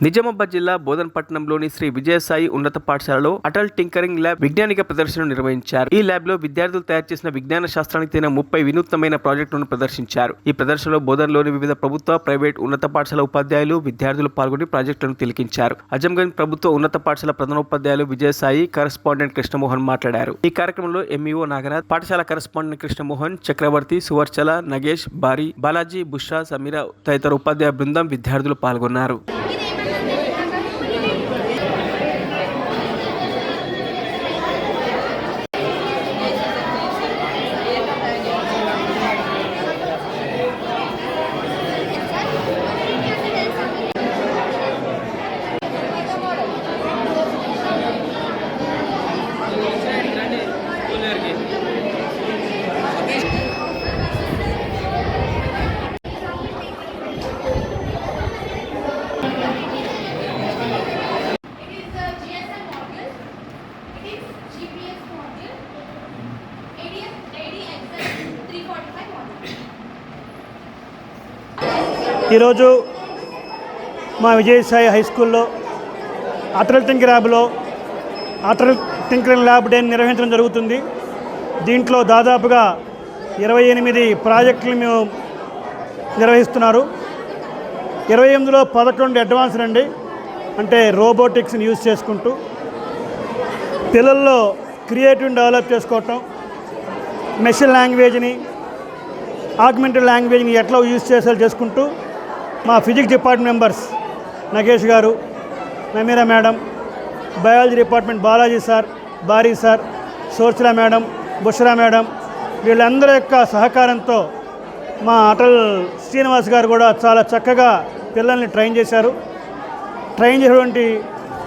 నిజామాబాద్ జిల్లా బోధనపట్నంలోని శ్రీ విజయసాయి ఉన్నత పాఠశాలలో అటల్ టింకరింగ్ ల్యాబ్ విజ్ఞానిక ప్రదర్శన నిర్వహించారు. ఈ ల్యాబ్ లో విద్యార్థులు తయారు చేసిన విజ్ఞాన శాస్త్రానికి చెందిన 30 వినూత్నమైన ప్రాజెక్టులను ప్రదర్శించారు. ఈ ప్రదర్శనలో బోధనలోని వివిధ ప్రభుత్వ, ప్రైవేట్ ఉన్నత పాఠశాల ఉపాధ్యాయులు, విద్యార్థులు పాల్గొని ప్రాజెక్టులను తిలకించారు. అజంగంజ్ ప్రభుత్వ ఉన్నత పాఠశాల ప్రధానోపాధ్యాయులు విజయసాయి కరెస్పాండెంట్ కృష్ణమోహన్ మాట్లాడారు. ఈ కార్యక్రమంలో ఎంఈఓ నాగనాథ్, పాఠశాల కరెస్పాండెంట్ కృష్ణమోహన్, చక్రవర్తి, సువర్చల, నగేష్, బారి, బాలాజీ, బుష్రా, సమీర తదితర ఉపాధ్యాయ బృందం, విద్యార్థులు పాల్గొన్నారు. ఈరోజు మా విజయసాయి హై స్కూల్లో అటల్ టింకరింగ్ ల్యాబ్ డే నిర్వహించడం జరుగుతుంది. దీంట్లో దాదాపుగా 28 ప్రాజెక్టులు మేము నిర్వహిస్తున్నారు. 28లో 11 అడ్వాన్స్డ్ అండి, అంటే రోబోటిక్స్ని యూజ్ చేసుకుంటూ పిల్లల్లో క్రియేటివ్ని డెవలప్ చేసుకోవటం, మెషిన్ లాంగ్వేజ్ని, ఆగ్మెంటెడ్ లాంగ్వేజ్ని ఎట్లా యూజ్ చేసుకుంటూ మా ఫిజిక్స్ డిపార్ట్మెంట్ మెంబర్స్ నగేష్ గారు, Namira madam, biology department Balaji sir, Bari sir, Sorchala madam, Bushra madam, వీళ్ళందరి యొక్క సహకారంతో మా అటల్ శ్రీనివాస్ గారు కూడా చాలా చక్కగా పిల్లల్ని ట్రైన్ చేశారు. ట్రైన్ చేసినటువంటి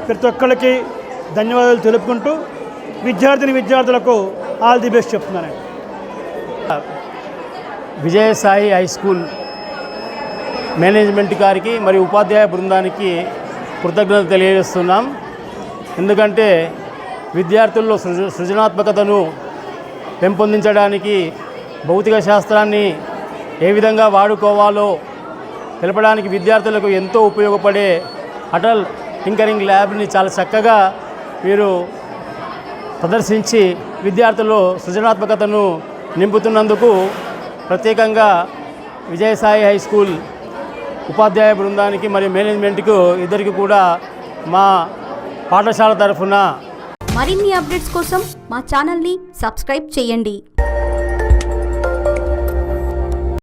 ప్రతి ఒక్కరికి ధన్యవాదాలు తెలుపుకుంటూ విద్యార్థులకు ఆల్ ది బెస్ట్ చెప్తున్నాను. విజయసాయి హై స్కూల్ మేనేజ్మెంట్ గారికి మరియు ఉపాధ్యాయ బృందానికి కృతజ్ఞతలు తెలియజేస్తున్నాం. ఎందుకంటే విద్యార్థుల్లో సృజనాత్మకతను పెంపొందించడానికి, భౌతిక శాస్త్రాన్ని ఏ విధంగా వాడుకోవాలో తెలపడానికి విద్యార్థులకు ఎంతో ఉపయోగపడే అటల్ టింకరింగ్ ల్యాబ్ని చాలా చక్కగా వీరు ప్రదర్శించి విద్యార్థుల్లో సృజనాత్మకతను నింపుతున్నందుకు ప్రత్యేకంగా విజయసాయి హై స్కూల్ ఉపాధ్యాయ బృందానికి మరియు మేనేజ్మెంట్కు ఇద్దరికి కూడా మా పాఠశాల తరఫున మరిన్ని అప్డేట్స్ కోసం మా ఛానల్ని సబ్స్క్రైబ్ చేయండి.